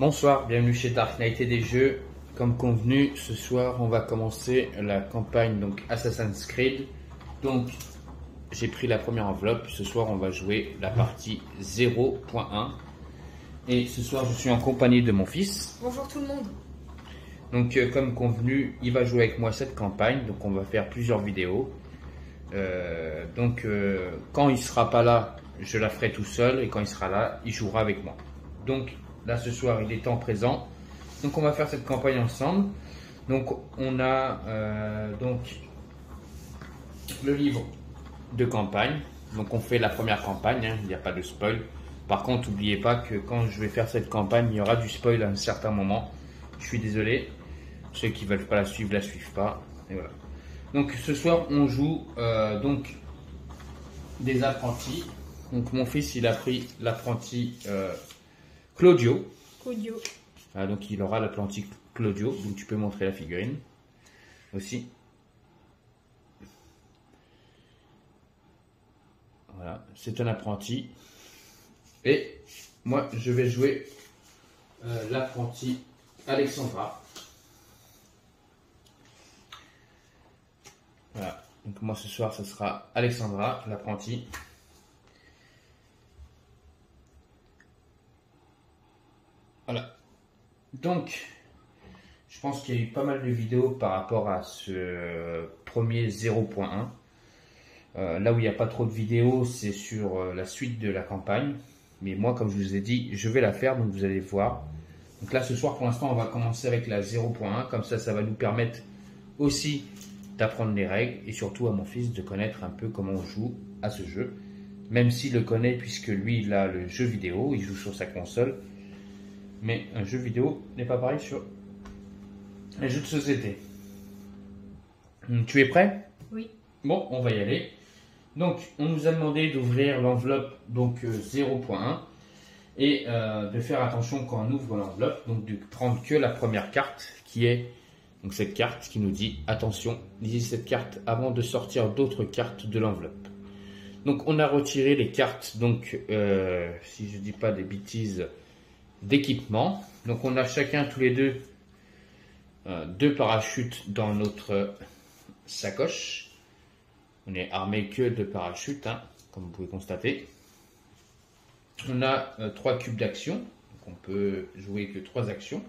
Bonsoir, bienvenue chez Dark Knight et des jeux. Comme convenu, ce soir on va commencer la campagne donc Assassin's Creed. Donc j'ai pris la première enveloppe. Ce soir on va jouer la partie 0.1. Et ce soir je suis en compagnie de mon fils. Bonjour tout le monde. Donc comme convenu, il va jouer avec moi cette campagne. Donc on va faire plusieurs vidéos. Quand il sera pas là, je la ferai tout seul. Et quand il sera là, il jouera avec moi. Donc là ce soir il est en présent. Donc on va faire cette campagne ensemble. Donc on a le livre de campagne. Donc on fait la première campagne, hein, il n'y a pas de spoil. Par contre, n'oubliez pas que quand je vais faire cette campagne, il y aura du spoil à un certain moment. Je suis désolé. Ceux qui ne veulent pas la suivent pas. Et voilà. Donc ce soir on joue des apprentis. Donc mon fils il a pris l'apprenti Claudio. Ah, donc il aura l'apprenti Claudio. Donc tu peux montrer la figurine aussi. Voilà, c'est un apprenti. Et moi je vais jouer l'apprenti Alexandra. Voilà, donc moi ce soir ce sera Alexandra, l'apprenti. Voilà. Donc, je pense qu'il y a eu pas mal de vidéos par rapport à ce premier 0.1. Là où il n'y a pas trop de vidéos, c'est sur la suite de la campagne. Mais moi, comme je vous ai dit, je vais la faire, donc vous allez voir. Donc là, ce soir, pour l'instant, on va commencer avec la 0.1. Comme ça va nous permettre aussi d'apprendre les règles et surtout à mon fils de connaître un peu comment on joue à ce jeu. Même s'il le connaît, puisque lui, il a le jeu vidéo, il joue sur sa console. Mais un jeu vidéo n'est pas pareil sur les jeux de société. Tu es prêt? Oui. Bon, on va y aller. Donc, on nous a demandé d'ouvrir l'enveloppe 0.1 et de faire attention quand on ouvre l'enveloppe, donc de prendre que la première carte qui est donc cette carte qui nous dit attention, lisez cette carte avant de sortir d'autres cartes de l'enveloppe. Donc, on a retiré les cartes, donc si je dis pas des bêtises, d'équipement. Donc on a chacun tous les deux parachutes dans notre sacoche. On est armé que de parachutes, hein, comme vous pouvez constater. On a 3 cubes d'action, donc on peut jouer que 3 actions.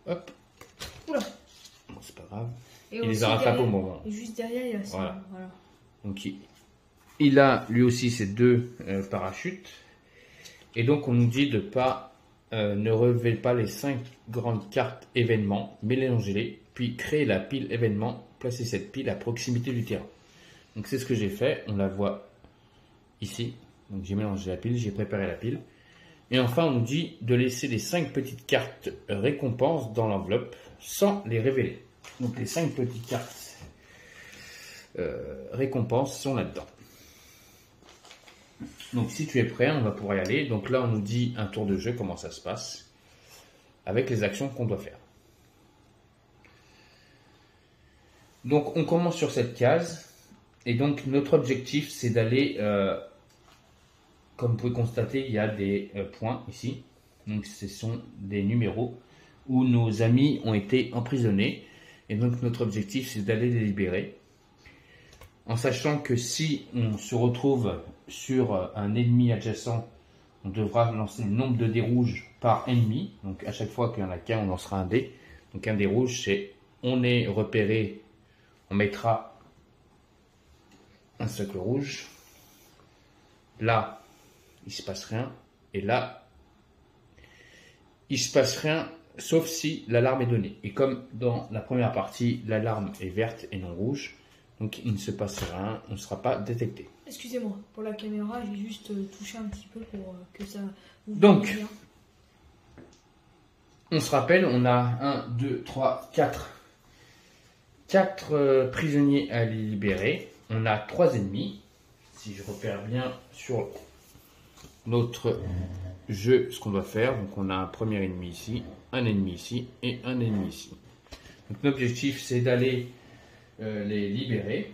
Hop, oula, bon, c'est pas grave. Et il les a rattrapés au moment. Et juste derrière, il y a ça. Voilà. Donc il a lui aussi ses 2 parachutes. Et donc on nous dit de ne relever pas les 5 grandes cartes événements, mélangez-les, puis créer la pile événement, placez cette pile à proximité du terrain. Donc c'est ce que j'ai fait, on la voit ici. Donc j'ai mélangé la pile, j'ai préparé la pile. Et enfin on nous dit de laisser les 5 petites cartes récompenses dans l'enveloppe sans les révéler. Donc les 5 petites cartes récompenses sont là-dedans. Donc si tu es prêt, on va pouvoir y aller. Donc là, on nous dit un tour de jeu, comment ça se passe, avec les actions qu'on doit faire. Donc on commence sur cette case. Et donc notre objectif, c'est d'aller, comme vous pouvez constater, il y a des points ici. Donc ce sont des numéros où nos amis ont été emprisonnés. Et donc notre objectif, c'est d'aller les libérer. En sachant que si on se retrouve sur un ennemi adjacent, on devra lancer le nombre de dés rouges par ennemi. Donc à chaque fois qu'il y en a qu'un, on lancera un dé. Donc un dé rouge, c'est on est repéré, on mettra un cercle rouge. Là, il ne se passe rien. Et là, il ne se passe rien, sauf si l'alarme est donnée. Et comme dans la première partie, l'alarme est verte et non rouge, donc il ne se passe rien, on ne sera pas détecté. Excusez-moi, pour la caméra, j'ai juste touché un petit peu pour que ça vous donc, bien. On se rappelle, on a 1, 2, 3, 4 prisonniers à libérer. On a 3 ennemis. Si je repère bien sur notre jeu ce qu'on doit faire. Donc on a un premier ennemi ici, un ennemi ici et un ennemi ici. Donc l'objectif c'est d'aller les libérer.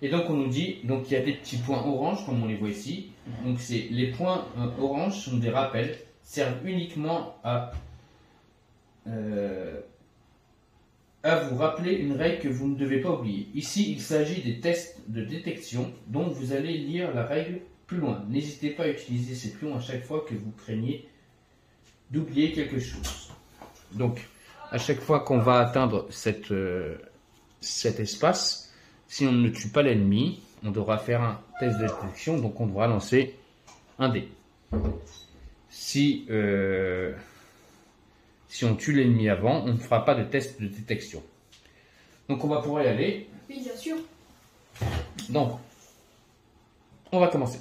Et donc on nous dit, donc il y a des petits points orange comme on les voit ici. Donc les points orange sont des rappels, servent uniquement à vous rappeler une règle que vous ne devez pas oublier. Ici, il s'agit des tests de détection, donc vous allez lire la règle plus loin. N'hésitez pas à utiliser ces pions à chaque fois que vous craignez d'oublier quelque chose. Donc, à chaque fois qu'on va atteindre cet espace, si on ne tue pas l'ennemi, on devra faire un test de détection, donc on devra lancer un dé. Si on tue l'ennemi avant, on ne fera pas de test de détection. Donc on va pouvoir y aller. Oui, bien sûr. Donc, on va commencer.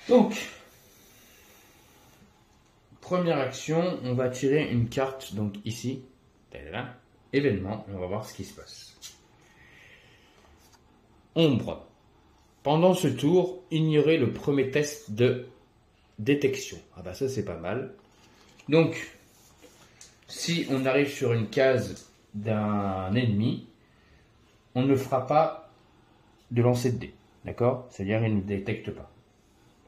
Donc, première action, on va tirer une carte, donc ici, là, événement, et on va voir ce qui se passe. Ombre. Pendant ce tour, ignorez le premier test de détection. Ah bah ça c'est pas mal. Donc, si on arrive sur une case d'un ennemi, on ne fera pas de lancer de dés. D'accord? C'est-à-dire il ne détecte pas.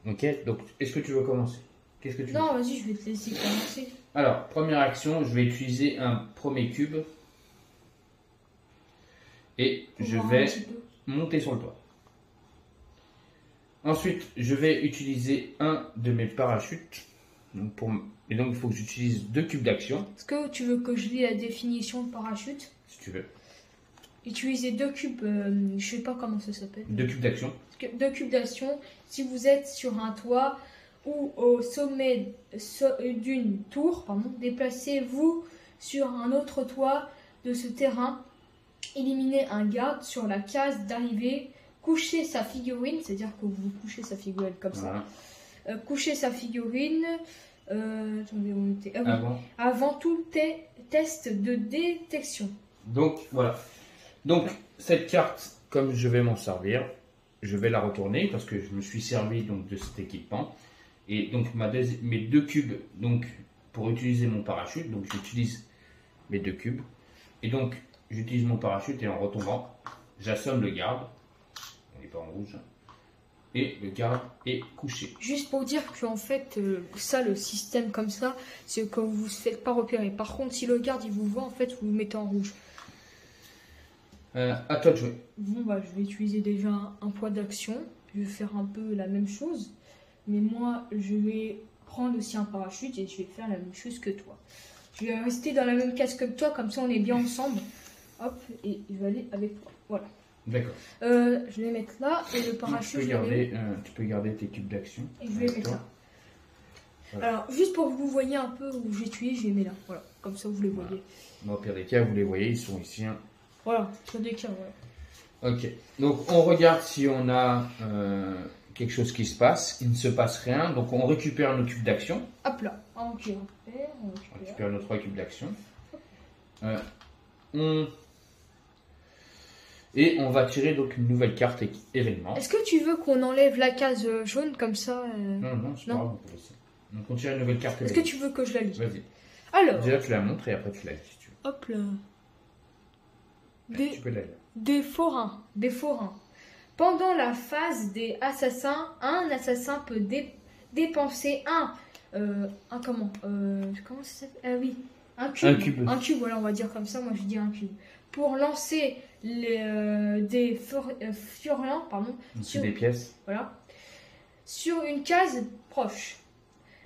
Ok? Donc, est-ce que tu veux commencer? Qu'est-ce que tu veux? Non, vas-y, je vais te laisser commencer. Alors, première action, je vais utiliser un premier cube. Et je vais monter sur le toit. Ensuite, je vais utiliser un de mes parachutes. Et donc, il faut que j'utilise 2 cubes d'action. Est-ce que tu veux que je lis la définition de parachute? Si tu veux. Utiliser 2 cubes, je sais pas comment ça s'appelle. 2 cubes d'action. 2 cubes d'action, si vous êtes sur un toit ou au sommet d'une tour, déplacez-vous sur un autre toit de ce terrain, éliminez un garde sur la case d'arrivée, couchez sa figurine, c'est-à-dire que vous couchez sa figurine comme ça, couchez sa figurine avant tout test de détection. Donc voilà. Donc cette carte, comme je vais m'en servir, je vais la retourner parce que je me suis servi donc de cet équipement. Et donc mes 2 cubes, donc pour utiliser mon parachute, donc j'utilise mes 2 cubes. Et donc j'utilise mon parachute et en retombant, j'assomme le garde. On n'est pas en rouge. Et le garde est couché. Juste pour dire qu'en fait, ça, le système comme ça, c'est que vous ne vous faites pas repérer. Par contre, si le garde il vous voit, en fait, vous vous mettez en rouge. À toi de jouer. Bon, bah, je vais utiliser déjà un point d'action. Je vais faire un peu la même chose. Mais moi, je vais prendre aussi un parachute et je vais faire la même chose que toi. Je vais rester dans la même case que toi, comme ça on est bien ensemble. Hop, et je vais aller avec toi. Voilà. D'accord. Je vais mettre là et le parachute. Tu peux garder tes cubes d'action. Et je vais mettre là. Voilà. Alors, juste pour que vous voyez un peu où j'ai tué, je les mets là. Voilà, comme ça vous les voyez. Bon, au pire des cas, vous les voyez, ils sont ici. Hein. Voilà, sur des cas, voilà. Ok. Donc, on regarde si on a quelque chose qui se passe. Il ne se passe rien. Donc, on récupère nos cubes d'action. Hop là. On récupère nos 3 cubes d'action. Et on va tirer donc une nouvelle carte événement. Est-ce que tu veux qu'on enlève la case jaune comme ça Non, c'est pas grave, on peut laisser. Donc on tire une nouvelle carte événement. Est-ce que tu veux que je la lise? Vas-y. Alors. Déjà tu la montres et après tu la lis si tu veux. Hop là. Tu peux la lire. Des forains. Pendant la phase des assassins, un assassin peut dépenser comment ça s'appelle? Ah oui. Un cube, voilà, on va dire comme ça. Moi, je dis un cube. Pour lancer des furlans, sur des pièces. Voilà. Sur une case proche.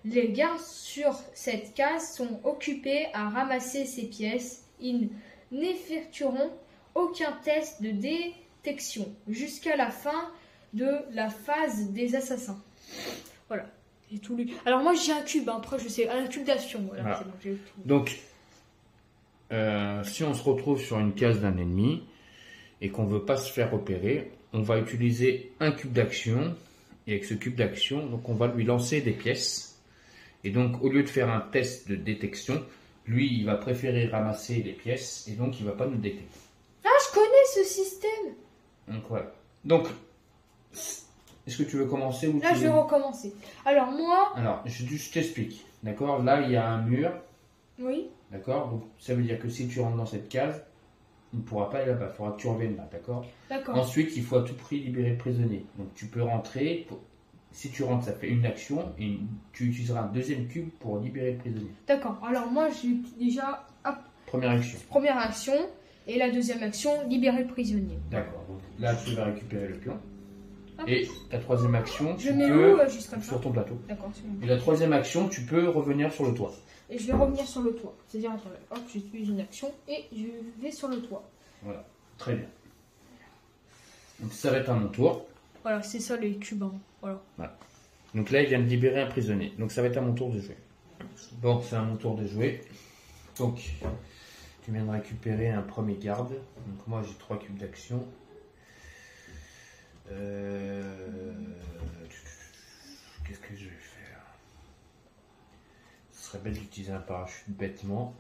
Les gardes sur cette case sont occupés à ramasser ces pièces. Ils n'effectueront aucun test de détection jusqu'à la fin de la phase des assassins. Voilà. J'ai tout lu. Alors moi j'ai un cube, après je sais, un cube d'action. Voilà. Bon, donc, si on se retrouve sur une case d'un ennemi et qu'on ne veut pas se faire repérer, on va utiliser un cube d'action. Et avec ce cube d'action, donc on va lui lancer des pièces. Et donc au lieu de faire un test de détection, lui il va préférer ramasser les pièces et donc il ne va pas nous détecter. Ah, je connais ce système. Donc voilà. Donc, est-ce que tu veux commencer ou là, je vais recommencer. Alors, moi... Alors, je t'explique. D'accord? Là, il y a un mur. Oui. D'accord? Donc, ça veut dire que si tu rentres dans cette case, il ne pourra pas aller là-bas. Il faudra que tu reviennes là, d'accord? D'accord. Ensuite, il faut à tout prix libérer le prisonnier. Donc tu peux rentrer. Si tu rentres, ça fait une action et tu utiliseras un deuxième cube pour libérer le prisonnier. D'accord. Alors moi, j'ai déjà Première action. première action et la deuxième action, libérer le prisonnier. D'accord. Donc là, tu vas récupérer le pion. Hop. Et ta troisième action, Je tu mets peux où juste comme ça. sur ton plateau. D'accord. c'est bon. Et la troisième action, tu peux revenir sur le toit. Et je vais revenir sur le toit. C'est-à-dire, attendez, hop, j'utilise une action et je vais sur le toit. Voilà. Très bien. Donc ça va être à mon tour. Voilà, c'est ça les cubes. Hein. Voilà. Donc là, il vient de libérer un prisonnier. Donc ça va être à mon tour de jouer. Bon, c'est à mon tour de jouer. Donc, tu viens de récupérer un premier garde. Donc moi, j'ai 3 cubes d'action. Qu'est-ce que je vais faire? Ce serait bête d'utiliser un parachute bêtement.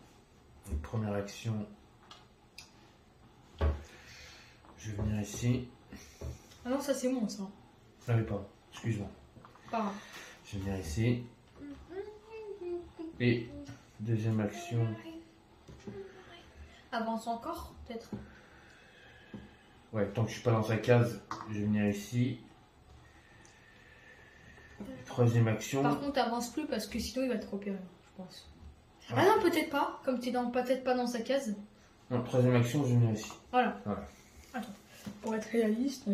Donc, première action. Je vais venir ici. Ah non, ça c'est moi ça. Ah oui, pardon. Excuse-moi. Pas grave. Je vais venir ici. Et deuxième action. Avance encore, peut-être. Ouais, tant que je suis pas dans sa case, je vais venir ici. Troisième action. Par contre, avance plus parce que sinon il va te repérer, je pense. Ouais. Ah non, peut-être pas. Comme tu es peut-être pas dans sa case. Non, troisième action, je vais venir ici. Voilà. Voilà. Attends. Pour être réaliste,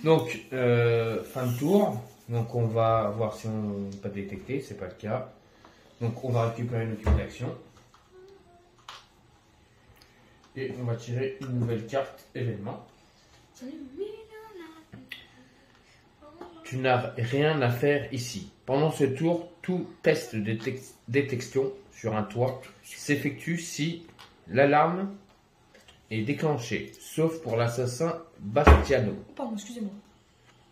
Donc, fin de tour. Donc, on va voir si on n'est pas détecté. C'est pas le cas. Donc, on va récupérer nos cubes d'action. Et on va tirer une nouvelle carte événement. Tu n'as rien à faire ici. Pendant ce tour, tout test de détection sur un toit s'effectue si l'alarme est déclenchée, sauf pour l'assassin Bastiano. Pardon, excusez-moi.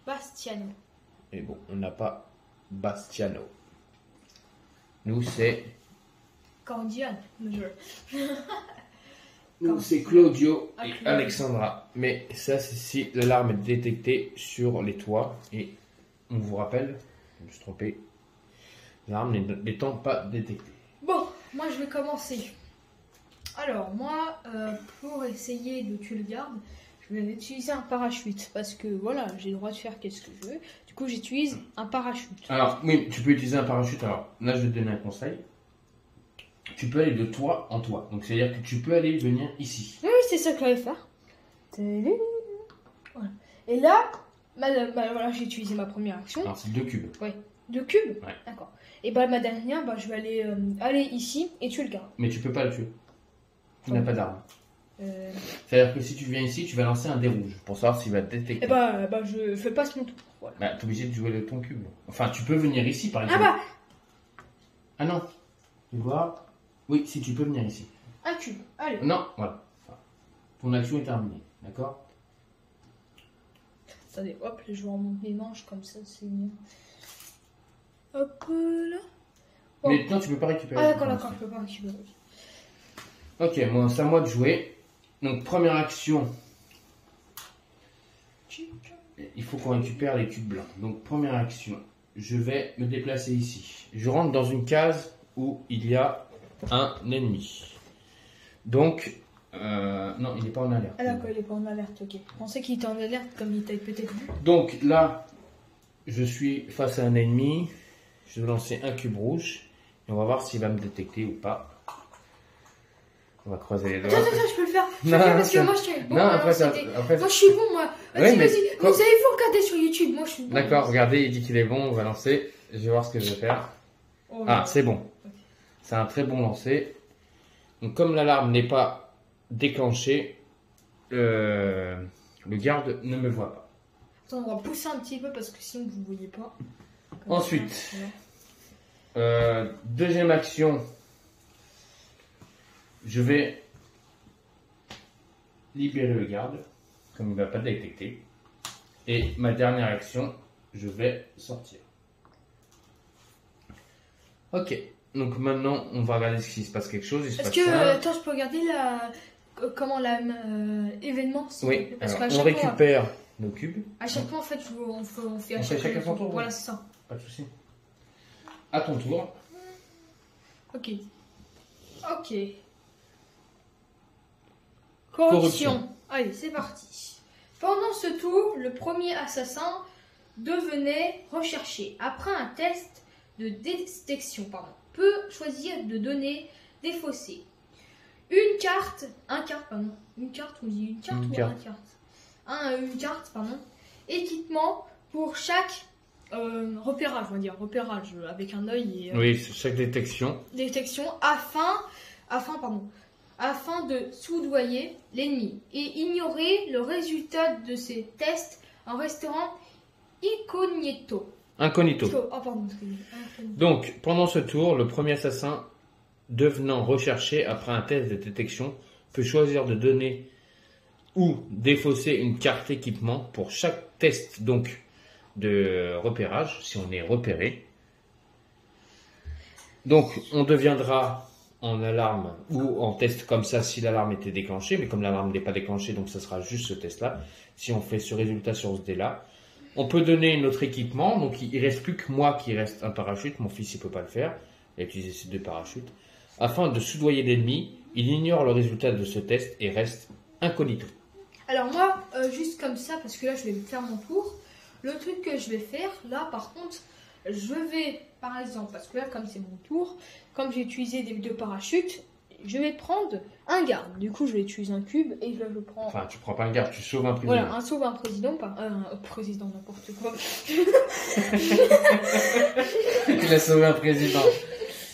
Bastiano. Et bon, on n'a pas Bastiano. Nous, c'est... Cordial. Nous, c'est Claudio Ah, et Claudio. Alexandra. Mais ça, c'est si l'alarme est détectée sur les toits. Et on vous rappelle, je me suis trompé, l'alarme n'étant pas détectée. Bon, moi je vais commencer. Alors, moi, pour essayer de tuer le garde, je vais utiliser un parachute. Parce que voilà, j'ai le droit de faire qu'est-ce que je veux. Du coup, j'utilise un parachute. Alors, oui, tu peux utiliser un parachute. Alors, là, je vais te donner un conseil. Tu peux aller de toit en toit. Donc, c'est-à-dire que tu peux aller venir ici. Oui, c'est ça que je vais faire. Voilà. Et là, voilà, j'ai utilisé ma première action. Alors, c'est 2 cubes. Deux cubes. Ouais. D'accord. Et bah, ma dernière, je vais aller ici et tuer le garde. Mais tu peux pas le tuer. Il n'a pas d'arme. Euh, C'est-à-dire que si tu viens ici, tu vas lancer un dé rouge pour savoir s'il va te détecter. et bah, je fais passe mon tour. Voilà. Bah, t'es obligé de jouer ton cube. Enfin, tu peux venir ici, par Ah exemple. bah, Ah non. Tu vois? Oui, si tu peux venir ici. un cube. Allez. Non, voilà. Ton action est terminée. D'accord? Attendez, hop, je remonte mes manches comme ça, c'est mieux. Hop là. Bon. Mais non, tu peux pas récupérer. Ah d'accord, je peux pas récupérer. Ok, moi, c'est à moi de jouer. Donc, première action, il faut qu'on récupère les cubes blancs. Donc, première action, je vais me déplacer ici. Je rentre dans une case où il y a un ennemi. Donc, non, il n'est pas en alerte. Ah d'accord, il est pas en alerte, ok. Je pensais qu'il était en alerte comme il t'avait peut-être vu. Donc là, je suis face à un ennemi. Je vais lancer un cube rouge. Et on va voir s'il va me détecter ou pas. On va croiser les doigts. Attends, je peux le faire. Je peux Non, le faire parce que c'est- moi je suis bon. Non, alors, après ça. c'était- Après, Moi je suis bon, moi. Vas-y, Ouais, mais vas-y. quand- Vous allez vous regarder sur YouTube, moi je suis bon. D'accord, regardez, il dit qu'il est bon. On va lancer. Je vais voir ce que je vais faire. Oh, Ah, c'est bon. C'est un très bon lancer. Donc, comme l'alarme n'est pas déclenchée, le garde ne me voit pas. Attends, on va pousser un petit peu parce que sinon vous ne voyez pas. Comme Ensuite. ça, voilà. Deuxième action, je vais libérer le garde, comme il ne va pas détecter. Et ma dernière action, je vais sortir. Ok, donc maintenant on va regarder s'il se passe quelque chose. Il se Est-ce passe que. ça. Attends, je peux regarder comment l'événement s'il Oui, vous plaît parce alors, qu'à on chaque fois. récupère nos cubes. À chaque fois, en fait, on fait à On fait chaque chacun son tour, Voilà, oui. c'est ça. Pas de souci. À ton tour. Ok. Ok. Corruption. Allez, c'est parti. Pendant ce tour, le premier assassin devenait recherché. Après un test de détection, peut choisir de donner des fossés. Une carte, une carte, équipement pour chaque repérage, on va dire, repérage avec un œil et oui, c'est chaque détection afin de soudoyer l'ennemi et ignorer le résultat de ces tests en restant incognito. Donc, pendant ce tour, le premier assassin devenant recherché après un test de détection peut choisir de donner ou défausser une carte équipement pour chaque test donc de repérage, si on est repéré. Donc, on deviendra en alarme ou en test comme ça si l'alarme était déclenchée, mais comme l'alarme n'est pas déclenchée, donc ça sera juste ce test-là. Si on fait ce résultat sur ce dé-là, on peut donner notre équipement, donc il reste plus que moi qui reste un parachute, mon fils il peut pas le faire, il a utilisé ses 2 parachutes. Afin de soudoyer l'ennemi, il ignore le résultat de ce test et reste incognito. Alors moi, juste comme ça, parce que là je vais faire mon tour, le truc que je vais faire, là par contre, je vais, par exemple, parce que là comme c'est mon tour, comme j'ai utilisé des 2 parachutes, je vais prendre un garde. Du coup, je vais utiliser un cube et là je prends... Enfin, tu prends pas un garde, tu sauves un président. Voilà, sauve un président, pas un président, n'importe quoi. Il a sauvé un président.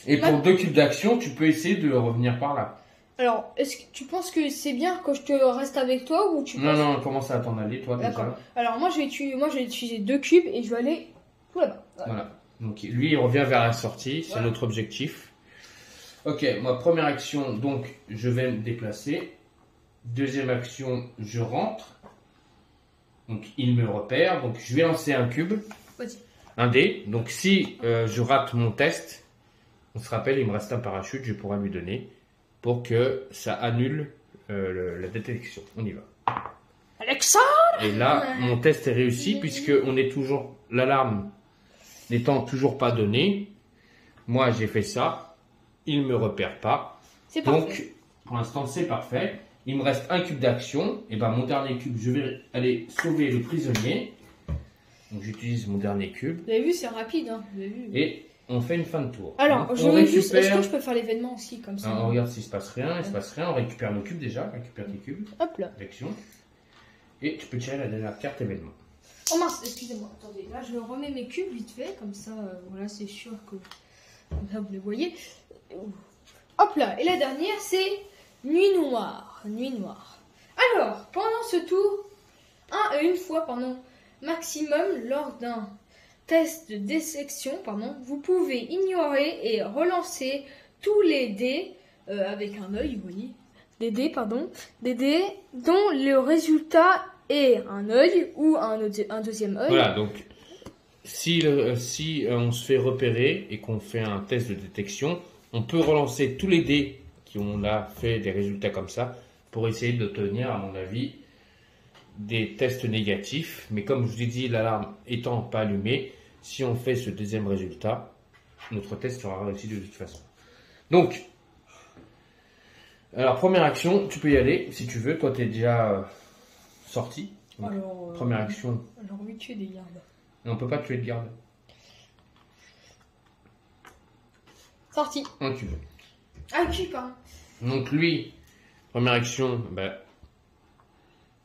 Et pour 2 cubes d'action, tu peux essayer de revenir par là. Alors, est-ce que tu penses que c'est bien que je te reste avec toi ou tu penses... Non, commence à t'en aller, toi, déjà. Alors, moi, je vais utiliser 2 cubes et je vais aller tout là-bas. Voilà. Donc, lui, il revient vers la sortie. C'est notre objectif. Ok, moi, première action, donc, je vais me déplacer. Deuxième action, je rentre. Donc, il me repère. Donc, je vais lancer un cube. Vas-y. Un dé. Donc, si je rate mon test, on se rappelle, il me reste un parachute, je pourrais lui donner pour que ça annule la détection. On y va. Alexandre! Et là, mon test est réussi puisque on est toujours l'alarme n'étant toujours pas donnée. Moi, j'ai fait ça. Il me repère pas. C'est parfait. Donc, pour l'instant, c'est parfait. Il me reste un cube d'action. Et ben, mon dernier cube, je vais aller sauver le prisonnier. Donc, j'utilise mon dernier cube. Vous avez vu, c'est rapide, hein. Vous avez vu. Et on fait une fin de tour. Alors, donc, je veux juste. Est-ce que je peux faire l'événement aussi comme ça? On regarde s'il se passe rien. Il se passe rien. On récupère nos cubes déjà. Récupère tes cubes. Hop là. D'action. Et tu peux tirer la dernière carte événement. Oh mince, excusez-moi. Attendez, là, je remets mes cubes vite fait. Comme ça, voilà, c'est sûr que. Comme ça, vous les voyez. Hop là. Et la dernière, c'est Nuit Noire. Nuit Noire. Alors, pendant ce tour, une fois, maximum, lors d'un test de dissection, vous pouvez ignorer et relancer tous les dés avec un œil, vous voyez, des dés dont le résultat est un œil ou un deuxième œil. Voilà, donc si on se fait repérer et qu'on fait un test de détection, on peut relancer tous les dés qui ont là fait des résultats comme ça pour essayer d'obtenir, à mon avis, des tests négatifs. Mais comme je vous ai dit, l'alarme étant pas allumée, si on fait ce deuxième résultat, notre test sera réussi de toute façon. Donc, alors première action, tu peux y aller si tu veux. Toi, tu es déjà sorti. Donc, alors, première action. Alors, oui, tuer des gardes. On peut pas tuer de garde. Sorti. Un cube. Un cube, hein. Donc lui, première action,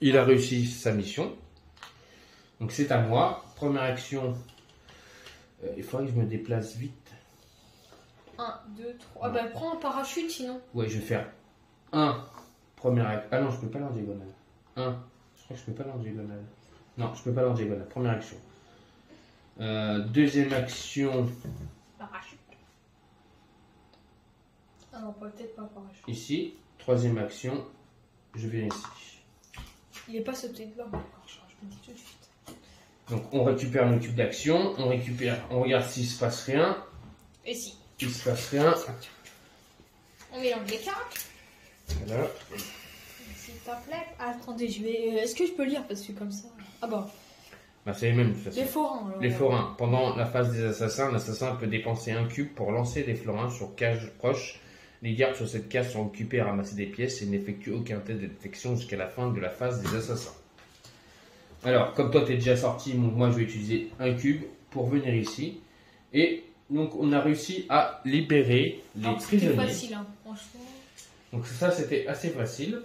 il a réussi sa mission. Donc c'est à moi. Première action, il faudrait que je me déplace vite. 1, 2, 3. Prends un parachute sinon. Ouais, je vais faire 1. Première action. Ah non, je peux pas aller en diagonale. 1. Je crois que je peux pas aller en diagonale. Non, je peux pas aller en diagonale. Première action. Deuxième action. Parachute. Ah non, peut-être pas parachute. Ici. Troisième action. Je viens ici. Il n'est pas sauté de là. Je me dis tout de suite. Donc on récupère nos cubes d'action. On regarde s'il se passe rien. Et si. Il se passe rien. On mélange les cartes. Voilà. S'il te plaît. Attendez, je vais. Est-ce que je peux lire parce que comme ça. Ah bon. C'est les mêmes de toute façon. Les forains. Alors, les forains. Pendant la phase des assassins, l'assassin peut dépenser un cube pour lancer des florins sur cage proche Les gardes sur cette case sont occupés à ramasser des pièces et n'effectuent aucun test de détection jusqu'à la fin de la phase des assassins. Alors, comme toi tu es déjà sorti, moi je vais utiliser un cube pour venir ici. Et donc on a réussi à libérer les prisonniers. C'était facile, hein, franchement. Donc ça c'était assez facile.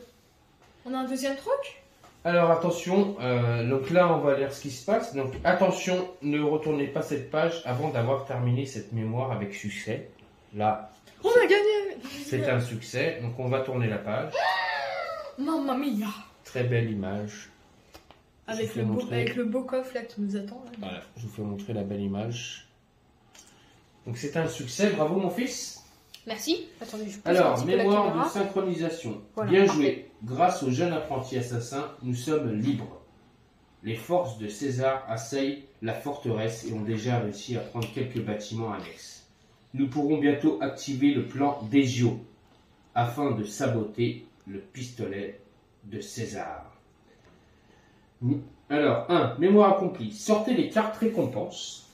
On a un deuxième truc? Alors attention, donc là on va lire ce qui se passe. Donc attention, ne retournez pas cette page avant d'avoir terminé cette mémoire avec succès. Là, on a gagné! C'est un succès, donc on va tourner la page. Mamma mia! Très belle image. Avec le beau coffre là qui nous attend. Là. Voilà, je vous fais montrer la belle image. Donc c'est un succès, bravo mon fils. Merci. Attendez, je Alors, mémoire de synchronisation. Voilà. Bien joué. Grâce au jeune apprenti assassin, nous sommes libres. Les forces de César assaillent la forteresse et ont déjà réussi à prendre quelques bâtiments annexes. Nous pourrons bientôt activer le plan Dégio afin de saboter le pistolet de César. Alors, 1. Mémoire accomplie. Sortez les cartes récompenses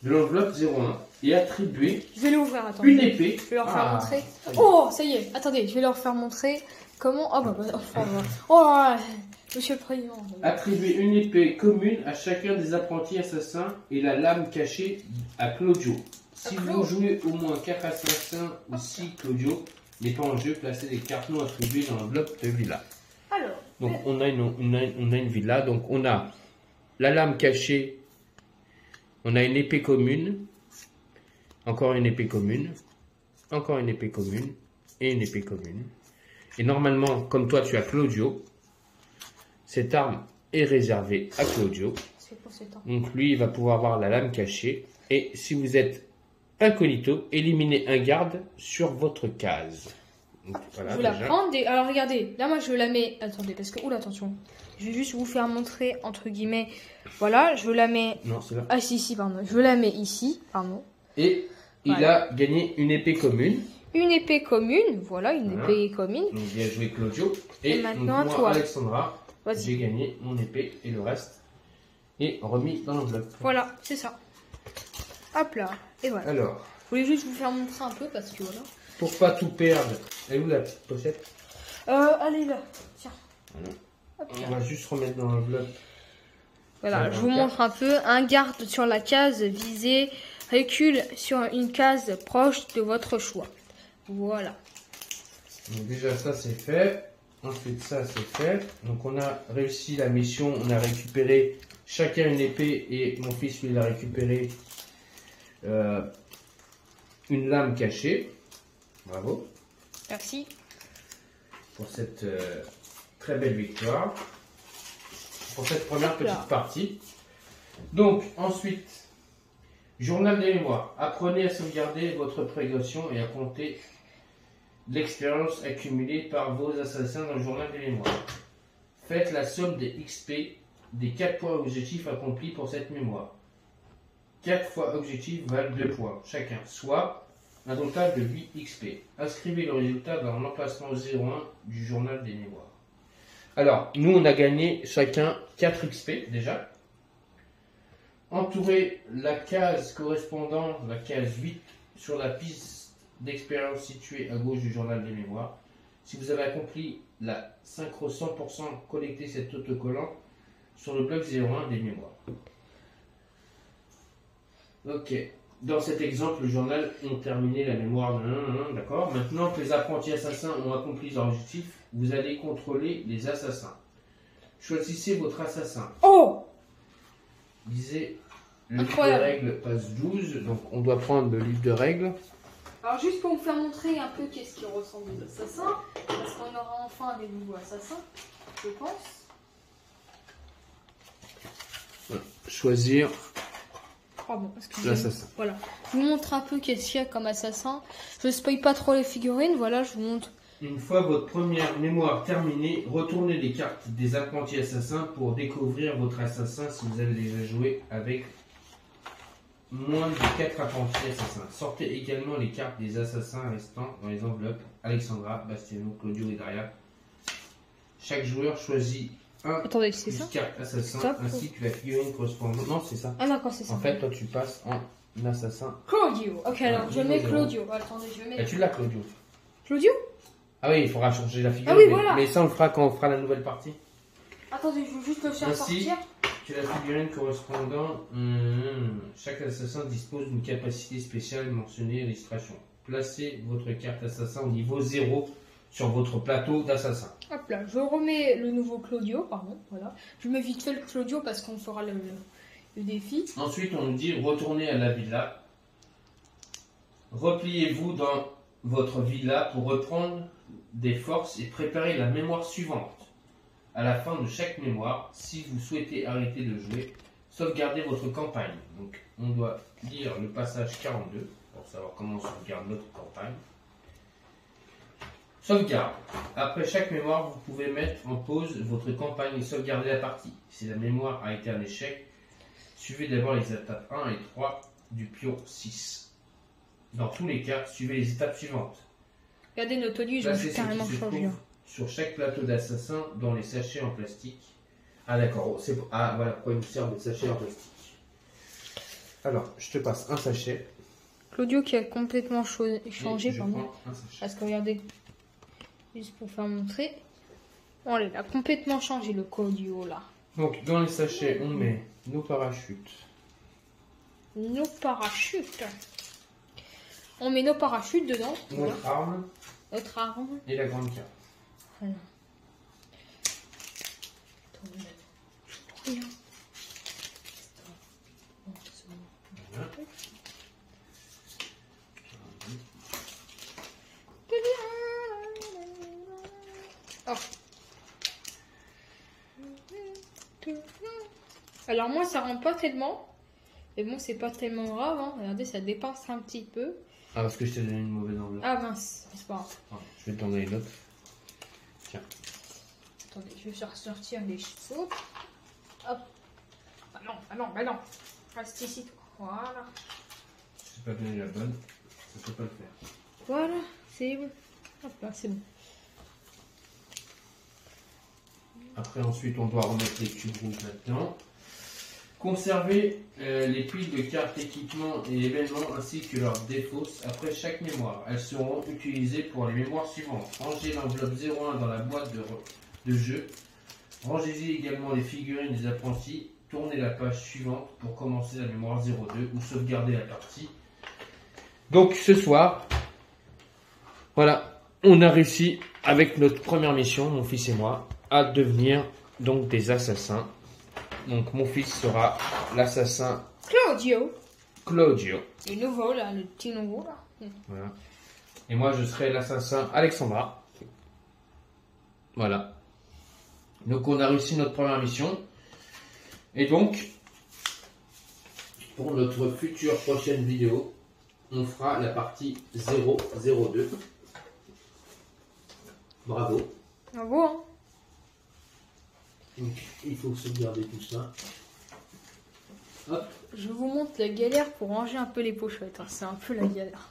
de l'enveloppe 01 et attribuez je vais l'ouvrir, attendez. Une épée. Je vais leur faire montrer. Oh, ça y est. Attendez, je vais leur faire montrer comment... Oh, monsieur le président. Attribuez une épée commune à chacun des apprentis assassins et la lame cachée à Claudio. Si vous jouez au moins 4 assassins ou 6 Claudio n'est pas en jeu, placez les cartes non attribuées dans l'enveloppe de villa. Alors. Donc on a une villa, donc on a la lame cachée, on a une épée commune, encore une épée commune, encore une épée commune et une épée commune. Et normalement, comme toi tu as Claudio, cette arme est réservée à Claudio. Donc lui, il va pouvoir avoir la lame cachée. Et si vous êtes incognito, éliminez un garde sur votre case. Donc, voilà, je vais la prendre. Alors regardez, là moi je la mets. Attendez, parce que. Oula, attention. Je vais juste vous faire montrer, entre guillemets. Voilà, je la mets. Non, c'est là. Ah, si, pardon. Je la mets ici, pardon. Et il a gagné une épée commune. Une épée commune, voilà, une épée commune. Donc bien joué Claudio. Et maintenant donc, moi, Alexandra, j'ai gagné mon épée et le reste est remis dans l'enveloppe. Voilà, c'est ça. Hop là, et voilà. Alors. Je voulais juste vous faire montrer un peu parce que voilà. Pour pas tout perdre. Elle est où la petite pochette? Allez là, tiens. Voilà. Hop, on va juste remettre dans l'enveloppe. Voilà, je vous montre un peu. Un garde sur la case visée recule sur une case proche de votre choix. Voilà. Donc déjà ça c'est fait. Ensuite ça c'est fait. Donc on a réussi la mission. On a récupéré chacun une épée et mon fils lui il a récupéré une lame cachée. Bravo. Merci. Pour cette très belle victoire. Pour cette première petite partie. Donc ensuite, journal des mémoires. Apprenez à sauvegarder votre progression et à compter l'expérience accumulée par vos assassins dans le journal des mémoires. Faites la somme des XP des 4 points objectifs accomplis pour cette mémoire. 4 fois objectifs valent 2 points chacun, soit un total de 8 XP. Inscrivez le résultat dans l'emplacement 01 du journal des mémoires. Alors, nous on a gagné chacun 4 XP déjà. Entourez la case correspondant, la case 8, sur la piste d'expérience située à gauche du journal des mémoires. Si vous avez accompli la synchro 100%, collectez cet autocollant sur le bloc 01 des mémoires. Ok. Dans cet exemple, le journal ont terminé la mémoire de d'accord. Maintenant que les apprentis assassins ont accompli leur objectif, vous allez contrôler les assassins. Choisissez votre assassin. Oh! Lisez le livre de règles, page 12. Donc on doit prendre le livre de règles. Alors juste pour vous faire montrer un peu qu'est-ce qui ressemble aux assassins, parce qu'on aura enfin des nouveaux assassins, je pense. Choisir l'assassin. Voilà. Je vous montre un peu qu'est-ce qu'il y a comme assassin. Je ne spoil pas trop les figurines, voilà, je vous montre. Une fois votre première mémoire terminée, retournez les cartes des apprentis assassins pour découvrir votre assassin si vous avez déjà joué avec moins de 4 apprentis assassins. Sortez également les cartes des assassins restants dans les enveloppes. Alexandra, Bastiano, Claudio et Daria. Chaque joueur choisit un carte assassin ainsi que la figurine correspondante. Non, c'est ça. Ah d'accord, c'est ça. En fait, toi tu passes en assassin. Claudio. Ok, alors je niveau mets 0. Claudio. Attendez, je Et mets. tu l'as, Claudio. Claudio? Ah oui, il faudra changer la figure. Ah oui, mais, voilà. mais ça, on le fera quand on fera la nouvelle partie. Attendez, je veux juste le faire Ainsi, sortir. tu la figurine correspondant. Chaque assassin dispose d'une capacité spéciale mentionnée à l'illustration. Placez votre carte assassin au niveau 0 sur votre plateau d'assassin. Hop là, je remets le nouveau Claudio, pardon, voilà. Je mets vite fait le Claudio parce qu'on fera le défi. Ensuite, on nous dit retournez à la villa. Repliez-vous dans votre villa pour reprendre des forces et préparer la mémoire suivante. À la fin de chaque mémoire, si vous souhaitez arrêter de jouer, sauvegardez votre campagne. Donc, on doit lire le passage 42 pour savoir comment on sauvegarde notre campagne. Sauvegarde. Après chaque mémoire, vous pouvez mettre en pause votre campagne et sauvegarder la partie. Si la mémoire a été un échec, suivez d'abord les étapes 1 et 3 du pion 6. Dans tous les cas, suivez les étapes suivantes. Regardez nos tenues, ils ont Placez ce carrément qui se changé. trouve sur chaque plateau d'assassin dans les sachets en plastique. Ah d'accord, ah voilà pourquoi il nous sert des sachets en plastique. Alors, je te passe un sachet. Claudio qui a complètement changé, Et je pardon. prends un sachet. Parce que regardez, juste pour faire montrer. Oh, il a complètement changé le Claudio là. Donc dans les sachets, on met nos parachutes. Nos parachutes. On met nos parachutes dedans. Voilà. Notre arme Notre arme. et la grande carte. Voilà. Rien. Voilà. Oh. Alors moi ça rentre pas tellement. Mais bon c'est pas tellement grave. Hein. Regardez ça dépasse un petit peu. Ah parce que je t'ai donné une mauvaise enveloppe. Ah mince, c'est pas grave. Ah, je vais te donner l'autre. Tiens. Attendez, je vais faire sortir les cheveux. Hop. Ah non, ah non, bah non. Reste ici toi. Voilà. Je t'ai pas donné la bonne. Ça peut pas le faire. Voilà, c'est bon. Hop là, c'est bon. Après, ensuite, on doit remettre les cubes rouges là-dedans. Conservez les piles de cartes équipements et événements ainsi que leurs défausses après chaque mémoire. Elles seront utilisées pour les mémoires suivantes. Rangez l'enveloppe 01 dans la boîte de jeu. Rangez-y également les figurines des apprentis. Tournez la page suivante pour commencer la mémoire 02 ou sauvegarder la partie. Donc ce soir, voilà, on a réussi avec notre première mission, mon fils et moi, à devenir donc des assassins. Donc mon fils sera l'assassin Claudio. Le nouveau là, le petit nouveau là. Voilà. Et moi je serai l'assassin Alexandra. Voilà. Donc on a réussi notre première mission. Et donc, pour notre future prochaine vidéo, on fera la partie 002. Bravo. Bravo hein. Donc, il faut sauvegarder tout ça. Hop. Je vous montre la galère pour ranger un peu les pochettes. Hein. C'est un peu la galère.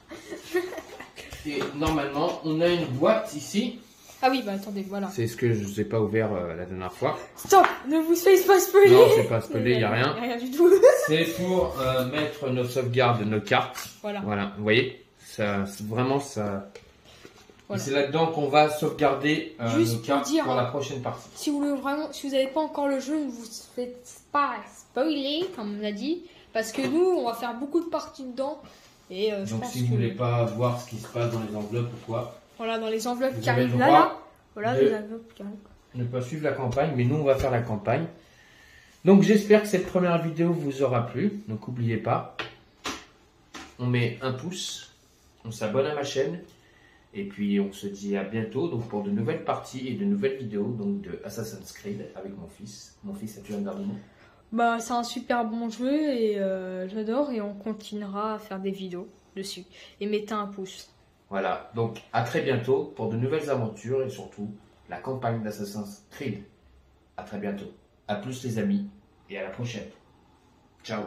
Et normalement, on a une boîte ici. Ah oui, bah attendez, voilà. C'est ce que je n'ai pas ouvert la dernière fois. Stop. Ne vous faites pas spoiler. Non, c'est pas spoilé, il n'y a rien. Rien du tout. C'est pour mettre nos sauvegardes, nos cartes. Voilà. Voilà, vous voyez, ça, vraiment ça. Voilà. Et c'est là-dedans qu'on va sauvegarder Juste nos pour cartes dire, pour la prochaine partie. Si vous voulez vraiment, si vous n'avez pas encore le jeu, ne vous faites pas spoiler, comme on a dit, parce que nous, on va faire beaucoup de parties dedans. Et je Donc pense si vous voulez pas voir ce qui se passe dans les enveloppes ou quoi, voilà, dans les enveloppes vous qui avez arrivent le là, droit là. Voilà, de- les enveloppes qui arrivent. ne pas suivre la campagne, mais nous on va faire la campagne. Donc j'espère que cette première vidéo vous aura plu. Donc n'oubliez pas, on met un pouce, on s'abonne à ma chaîne, et puis on se dit à bientôt donc pour de nouvelles parties et de nouvelles vidéos donc de Assassin's Creed avec mon fils. Mon fils, as-tu un dernier mot? Bah, c'est un super bon jeu et j'adore et on continuera à faire des vidéos dessus. Et mettez un pouce. Voilà, donc à très bientôt pour de nouvelles aventures et surtout la campagne d'Assassin's Creed. À très bientôt. À plus les amis et à la prochaine. Ciao.